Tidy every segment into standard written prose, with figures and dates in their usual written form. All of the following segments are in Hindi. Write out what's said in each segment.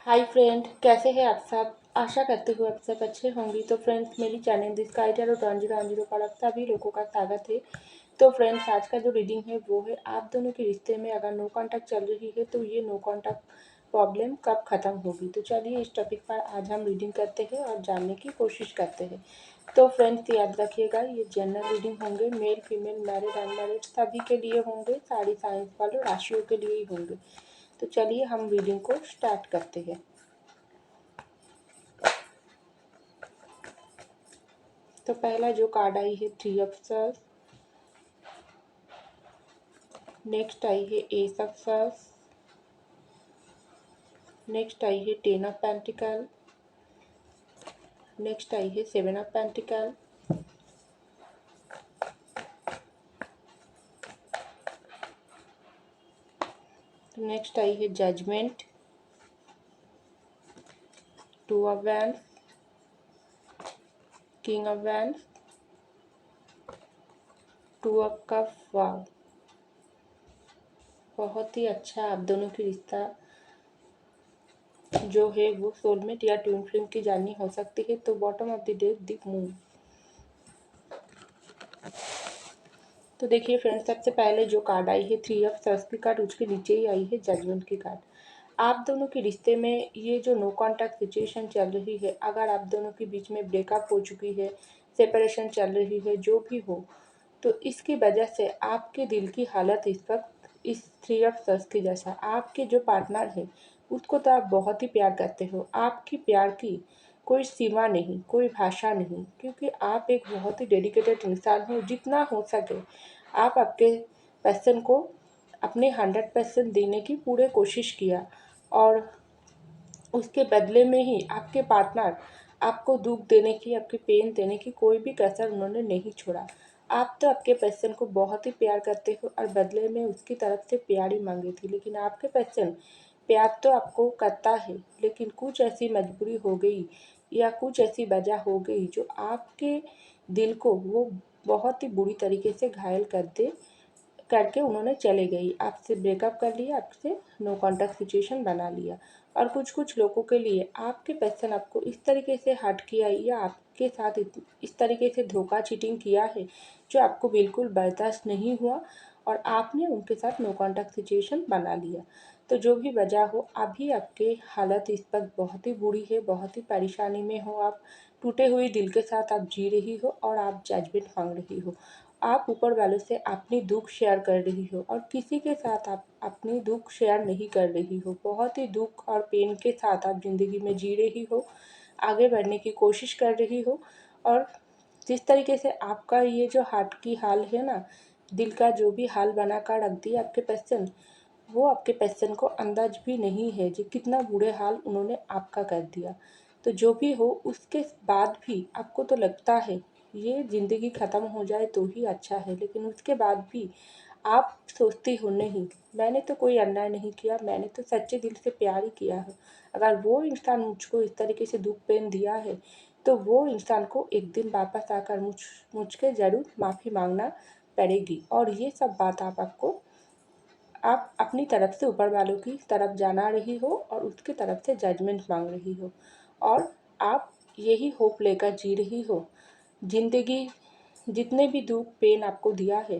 हाय फ्रेंड, कैसे हैं आप सब। आशा करते हुए आप सब अच्छे होंगे। तो फ्रेंड्स, मेरी चैनल दिस गाइडर और 1010 पर आप सभी लोगों का स्वागत है। तो फ्रेंड्स, आज का जो रीडिंग है वो है आप दोनों के रिश्ते में अगर नो कॉन्टैक्ट चल रही है तो ये नो कॉन्टैक्ट प्रॉब्लम कब खत्म होगी। तो चलिए इस टॉपिक पर आज हम रीडिंग करते हैं और जानने की कोशिश करते हैं। तो फ्रेंड्स, याद रखिएगा ये जनरल रीडिंग होंगे, मेल फीमेल मैरिड अनमैरिड सभी के लिए होंगे, सारी साइंस वालों राशियों के लिए ही होंगे। तो चलिए हम रीडिंग को स्टार्ट करते हैं। तो पहला जो कार्ड आई है 3 ऑफ सॉर्ड्स, नेक्स्ट आई है एस ऑफ सॉर्ड्स, नेक्स्ट आई है 10 ऑफ पेंटिकल, नेक्स्ट आई है 7 ऑफ पेंटिकल, नेक्स्ट आई है judgement, 2 of wands, king of wands, 2 of cup. Wow, बहुत ही अच्छा। आप दोनों की रिश्ता जो है वो सोलमेट या ट्विन फ्लेम की जर्नी हो सकती है। तो bottom of the deck the moon. तो देखिए फ्रेंड्स, सबसे पहले जो कार्ड आई है 3 ऑफ सॉर्ड्स की कार्ड, उसके नीचे ही आई है जजमेंट की कार्ड। आप दोनों के रिश्ते में ये जो नो कॉन्टैक्ट सिचुएशन चल रही है, अगर आप दोनों के बीच में ब्रेकअप हो चुकी है, सेपरेशन चल रही है, जो भी हो, तो इसकी वजह से आपके दिल की हालत इस वक्त इस 3 ऑफ सॉर्ड्स के जैसा। आपके जो पार्टनर है उसको तो आप बहुत ही प्यार करते हो, आपकी प्यार की कोई सीमा नहीं, कोई भाषा नहीं, क्योंकि आप एक बहुत ही डेडिकेटेड इंसान हो। जितना हो सके आप आपके पर्सन को अपने 100% देने की पूरे कोशिश किया, और उसके बदले में ही आपके पार्टनर आपको दुख देने की, आपकी पेन देने की कोई भी कसर उन्होंने नहीं छोड़ा। आप तो आपके पर्सन को बहुत ही प्यार करते हो और बदले में उसकी तरफ से प्यार ही मांगी थी, लेकिन आपके पर्सन प्यार तो आपको करता है, लेकिन कुछ ऐसी मजबूरी हो गई या कुछ ऐसी वजह हो गई जो आपके दिल को वो बहुत ही बुरी तरीके से घायल कर दे करके उन्होंने चले गई, आपसे ब्रेकअप कर लिया, आपसे नो कॉन्टैक्ट सिचुएशन बना लिया। और कुछ कुछ लोगों के लिए आपके पर्सन आपको इस तरीके से हर्ट किया या आपके साथ इस तरीके से धोखा चीटिंग किया है जो आपको बिल्कुल बर्दाश्त नहीं हुआ, और आपने उनके साथ नो कॉन्टैक्ट सिचुएशन बना लिया। तो जो भी वजह हो, अभी आपके हालत इस वक्त बहुत ही बुरी है, बहुत ही परेशानी में हो आप, टूटे हुए दिल के साथ आप जी रही हो और आप जजमेंट मांग रही हो। आप ऊपर वालों से अपनी दुख शेयर कर रही हो और किसी के साथ आप अपनी दुख शेयर नहीं कर रही हो। बहुत ही दुख और पेन के साथ आप ज़िंदगी में जी रही हो, आगे बढ़ने की कोशिश कर रही हो। और जिस तरीके से आपका ये जो हार्ट की हाल है ना, दिल का जो भी हाल बना कर रख दिया आपके पर्सन, वो आपके पर्सन को अंदाज भी नहीं है जो कितना बुरे हाल उन्होंने आपका कर दिया। तो जो भी हो, उसके बाद भी आपको तो लगता है ये ज़िंदगी ख़त्म हो जाए तो ही अच्छा है, लेकिन उसके बाद भी आप सोचती हो नहीं, मैंने तो कोई अन्याय नहीं किया, मैंने तो सच्चे दिल से प्यार ही किया है। अगर वो इंसान मुझको इस तरीके से दुख पेन दिया है तो वो इंसान को एक दिन वापस आकर मुझके ज़रूर माफ़ी मांगना पड़ेगी। और ये सब बात आप अपनी तरफ से ऊपर वालों की तरफ जाना रही हो और उसकी तरफ से जजमेंट मांग रही हो, और आप यही होप लेकर जी रही हो। जिंदगी जितने भी दुख पेन आपको दिया है,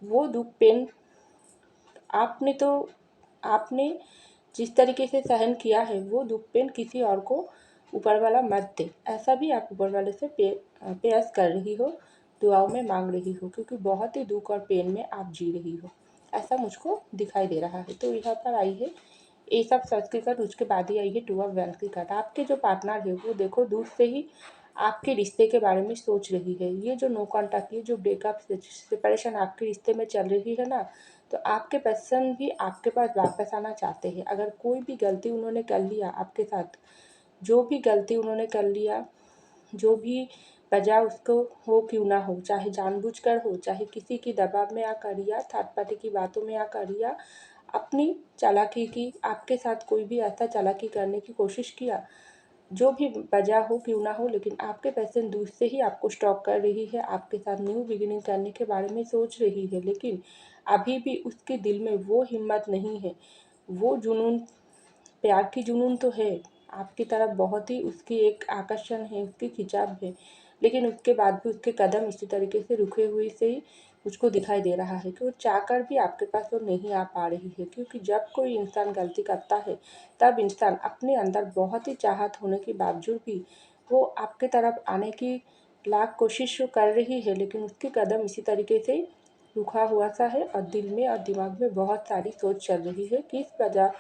वो दुख पेन आपने तो आपने जिस तरीके से सहन किया है, वो दुख पेन किसी और को ऊपर वाला मत दे, ऐसा भी आप ऊपर वाले से पेश कर रही हो, दुआओं में मांग रही हो, क्योंकि बहुत ही दुख और पेन में आप जी रही हो, ऐसा मुझको दिखाई दे रहा है। तो यहाँ पर आई है ये सब सर्च की कार्ड, उसके बाद ही आई है 2 ऑफ वैंड्स की कार्ड। आपके जो पार्टनर है वो देखो दूर से ही आपके रिश्ते के बारे में सोच रही है। ये जो नो कॉन्टैक्ट, ये जो ब्रेकअप सेपरेशन आपके रिश्ते में चल रही है ना, तो आपके पर्सन भी आपके पास वापस आना चाहते हैं। अगर कोई भी गलती उन्होंने कर लिया आपके साथ, जो भी गलती उन्होंने कर लिया, जो भी वजह उसको हो क्यों ना हो, चाहे जानबूझकर हो, चाहे किसी की दबाव में आकर या थर्ड पार्टी की बातों में आकर या अपनी चालाकी की, आपके साथ कोई भी ऐसा चालाकी करने की कोशिश किया, जो भी वजह हो क्यों ना हो, लेकिन आपके पर्सन दूर से ही आपको स्टॉक कर रही है, आपके साथ न्यू बिगिनिंग करने के बारे में सोच रही है, लेकिन अभी भी उसके दिल में वो हिम्मत नहीं है, वो जुनून प्यार की जुनून तो है आपकी तरफ, बहुत ही उसकी एक आकर्षण है, उसकी खिंचाव है, लेकिन उसके बाद भी उसके कदम इसी तरीके से रुके हुए से ही मुझको दिखाई दे रहा है कि वो चाहकर भी आपके पास वो नहीं आ पा रही है। क्योंकि जब कोई इंसान गलती करता है तब इंसान अपने अंदर बहुत ही चाहत होने के बावजूद भी वो आपके तरफ आने की लाख कोशिश कर रही है, लेकिन उसके कदम इसी तरीके से रुका हुआ सा है और दिल में और दिमाग में बहुत सारी सोच चल रही है कि इस वजह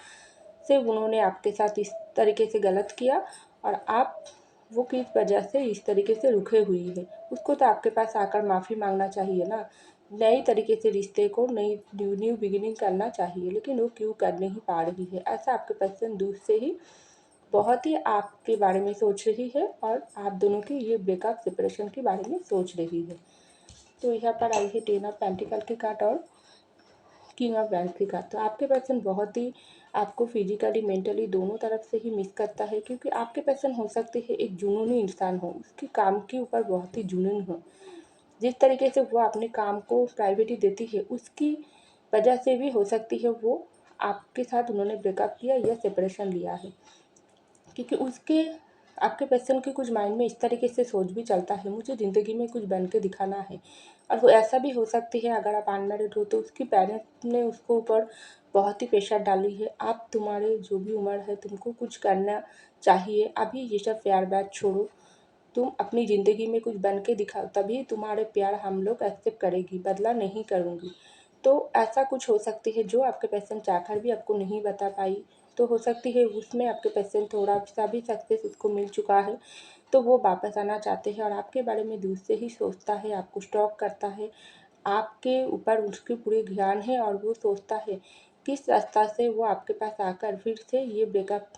से उन्होंने आपके साथ इस तरीके से गलत किया और आप वो किस वजह से इस तरीके से रुके हुई है। उसको तो आपके पास आकर माफ़ी मांगना चाहिए ना, नई तरीके से रिश्ते को नई न्यू बिगिनिंग करना चाहिए, लेकिन वो क्यों कर नहीं पा रही है। ऐसा आपके पर्सन दूर से ही बहुत ही आपके बारे में सोच रही है और आप दोनों की ये ब्रेकअप सेपरेशन के बारे में सोच रही है। तो यहाँ पर आई है 10 ऑफ पेंटिकल की कार्ड और किंग ऑफ वैंड्स की कार्ड। तो आपके पर्सन बहुत ही आपको फिजिकली मेंटली दोनों तरफ से ही मिस करता है, क्योंकि आपके पर्सन हो सकते हैं एक जुनूनी इंसान हो, उसके काम के ऊपर बहुत ही जुनून हो। जिस तरीके से वो अपने काम को प्रायोरिटी देती है उसकी वजह से भी हो सकती है वो आपके साथ उन्होंने ब्रेकअप किया या सेपरेशन लिया है, क्योंकि उसके आपके पर्सन के कुछ माइंड में इस तरीके से सोच भी चलता है, मुझे ज़िंदगी में कुछ बन के दिखाना है। और वो ऐसा भी हो सकती है, अगर आप अनमैरिड हो तो उसकी पेरेंट्स ने उसको ऊपर बहुत ही प्रेशर डाली है, आप तुम्हारे जो भी उम्र है तुमको कुछ करना चाहिए, अभी ये सब प्यार बात छोड़ो, तुम अपनी ज़िंदगी में कुछ बन के दिखाओ, तभी तुम्हारे प्यार हम लोग एक्सेप्ट करेगी, बदला नहीं करूँगी। तो ऐसा कुछ हो सकती है जो आपके पर्सन चाहकर भी आपको नहीं बता पाई, तो हो सकती है उसमें आपके पर्सन थोड़ा सा भी सक्सेस उसको मिल चुका है, तो वो वापस आना चाहते हैं और आपके बारे में दूर से ही सोचता है, आपको स्टॉक करता है, आपके ऊपर उसकी पूरी ध्यान है और वो सोचता है किस रास्ता से वो आपके पास आकर फिर से ये ब्रेकअप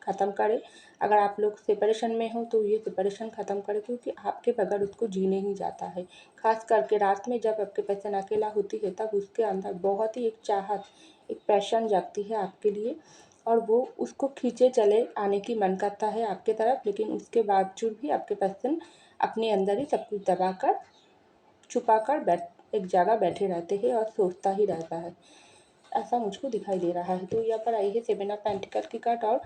ख़त्म करे। अगर आप लोग सेपरेशन में हो तो ये सेपरेशन ख़त्म करे, क्योंकि आपके बगैर उसको जी नहीं जाता है। ख़ास करके रात में जब आपके पर्सन अकेला होती है तब उसके अंदर बहुत ही एक चाहत, एक पैशन जागती है आपके लिए और वो उसको खींचे चले आने की मन करता है आपके तरफ, लेकिन उसके बावजूद भी आपके पर्सन अपने अंदर ही सब कुछ दबा कर छुपा कर एक जगह बैठे रहते हैं और सोचता ही रहता है। ऐसा मुझको दिखाई दे रहा है। तो यहाँ पर आई है 7 ऑफ पेंटिकल की कार्ड और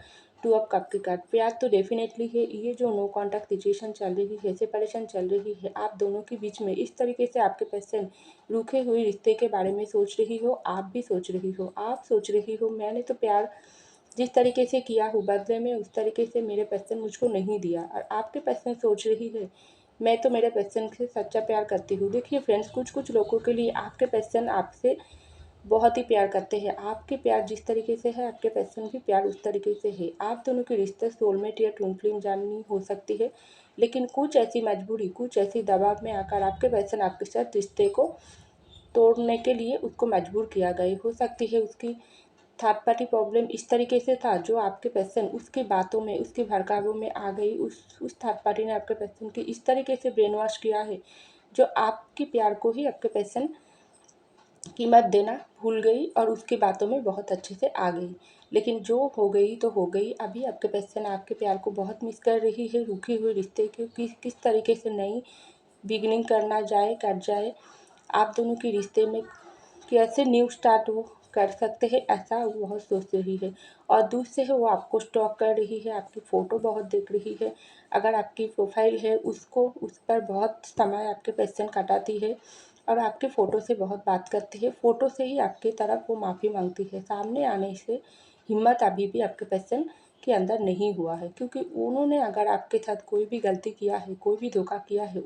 2 ऑफ कप की कार्ड। प्यार तो डेफिनेटली है, ये जो नो कॉन्टैक्ट सिचुएशन चल रही है, सेपरेशन चल रही है आप दोनों के बीच में, इस तरीके से आपके पर्सन रूखे हुए रिश्ते के बारे में सोच रही हो, आप भी सोच रही हो, आप सोच रही हो मैंने तो प्यार जिस तरीके से किया हूँ बदले में उस तरीके से मेरे पर्सन मुझको नहीं दिया, और आपके पर्सन सोच रही है मैं तो मेरे पर्सन से सच्चा प्यार करती हूँ। देखिए फ्रेंड्स, कुछ कुछ लोगों के लिए आपके पर्सन आपसे बहुत ही प्यार करते हैं, आपके प्यार जिस तरीके से है आपके पर्सन भी प्यार उस तरीके से है। आप दोनों के रिश्ते सोलमेट या ट्विन फ्लेम जाननी हो सकती है, लेकिन कुछ ऐसी मजबूरी, कुछ ऐसी दबाव में आकर आपके पर्सन आपके साथ रिश्ते को तोड़ने के लिए उसको मजबूर किया गया। हो सकती है उसकी थर्ड पार्टी प्रॉब्लम इस तरीके से था जो आपके पर्सन उसकी बातों में उसके भड़कावों में आ गई, उस थर्ड पार्टी ने आपके पर्सन की इस तरीके से ब्रेन वॉश किया है जो आपके प्यार को ही आपके पर्सन कीमत देना भूल गई और उसकी बातों में बहुत अच्छे से आ गई। लेकिन जो हो गई तो हो गई, अभी आपके पर्सन आपके प्यार को बहुत मिस कर रही है, रुके हुए रिश्ते के किस तरीके से नई बिगिनिंग करना जाए कर जाए, आप दोनों के रिश्ते में कैसे न्यू स्टार्ट वो कर सकते हैं, ऐसा वो बहुत सोच रही है। और दूसरे है वो आपको स्टॉक कर रही है, आपकी फ़ोटो बहुत देख रही है, अगर आपकी प्रोफाइल है उसको उस पर बहुत समय आपके पर्सन कटाती है और आपके फ़ोटो से बहुत बात करती है, फ़ोटो से ही आपकी तरफ वो माफ़ी मांगती है, सामने आने से हिम्मत अभी भी आपके पर्सन के अंदर नहीं हुआ है, क्योंकि उन्होंने अगर आपके साथ कोई भी गलती किया है, कोई भी धोखा किया है,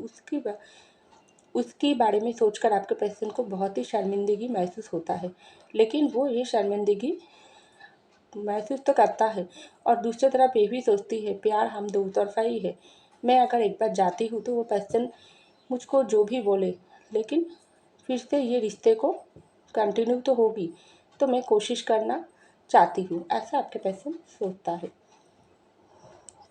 उसके बारे में सोचकर आपके पर्सन को बहुत ही शर्मिंदगी महसूस होता है। लेकिन वो ये शर्मिंदगी महसूस तो करता है और दूसरी तरफ ये भी सोचती है प्यार हम दो तरफ़ा ही है, मैं अगर एक बार जाती हूँ तो वो पर्सन मुझको जो भी बोले, लेकिन फिर से ये रिश्ते को कंटिन्यू तो होगी, तो मैं कोशिश करना चाहती हूँ, ऐसा आपके पर्सन सोचता है।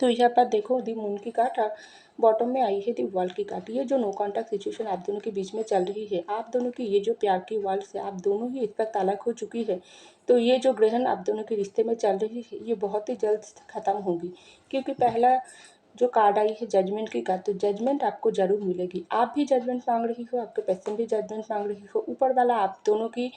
तो यहाँ पर देखो दी मून की कार्ड और बॉटम में आई है दी वर्ल्ड की कार्ड। ये जो नो कॉन्टैक्ट सिचुएशन आप दोनों के बीच में चल रही है, आप दोनों की ये जो प्यार की वर्ल्ड से आप दोनों ही इस पर ताल्लुक हो चुकी है, तो ये जो ग्रहण आप दोनों के रिश्ते में चल रही है ये बहुत ही जल्द ख़त्म होगी, क्योंकि पहला जो कार्ड आई है जजमेंट की कार्ड, तो जजमेंट आपको ज़रूर मिलेगी। आप भी जजमेंट मांग रही हो, आपके पर्सन भी जजमेंट मांग रही हो, ऊपर वाला आप दोनों की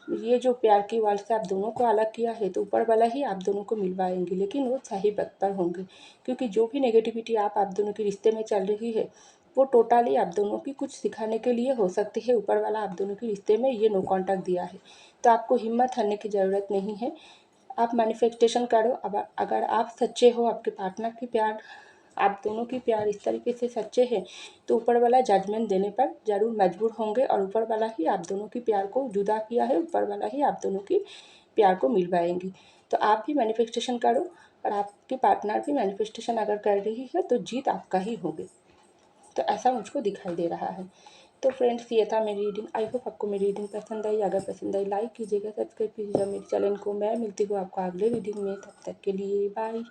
ये जो प्यार की वाल से आप दोनों को अलग किया है, तो ऊपर वाला ही आप दोनों को मिलवाएंगे, लेकिन वो सही वक्त पर होंगे। क्योंकि जो भी नेगेटिविटी आप दोनों के रिश्ते में चल रही है, वो टोटली आप दोनों की कुछ सिखाने के लिए हो सकती है। ऊपर वाला आप दोनों के रिश्ते में ये नो कॉन्टैक्ट दिया है, तो आपको हिम्मत हारने की ज़रूरत नहीं है। आप मैनिफेस्टेशन करो। अब अगर आप सच्चे हो, आपके पार्टनर की प्यार, आप दोनों की प्यार इस तरीके से सच्चे हैं, तो ऊपर वाला जजमेंट देने पर ज़रूर मजबूर होंगे, और ऊपर वाला ही आप दोनों की प्यार को जुदा किया है, ऊपर वाला ही आप दोनों की प्यार को मिलवाएंगी। तो आप भी मैनिफेस्टेशन करो, और आपके पार्टनर भी मैनिफेस्टेशन अगर कर रही है, तो जीत आपका ही होगी। तो ऐसा मुझको दिखाई दे रहा है। तो फ्रेंड्स, ये था मेरी रीडिंग। आई होप आपको मेरी रीडिंग पसंद आई। अगर पसंद आई, लाइक कीजिएगा, सब्सक्राइब कीजिएगा मेरे चैनल को। मैं मिलती हूँ आपको अगले रीडिंग में। तब तक के लिए बाय।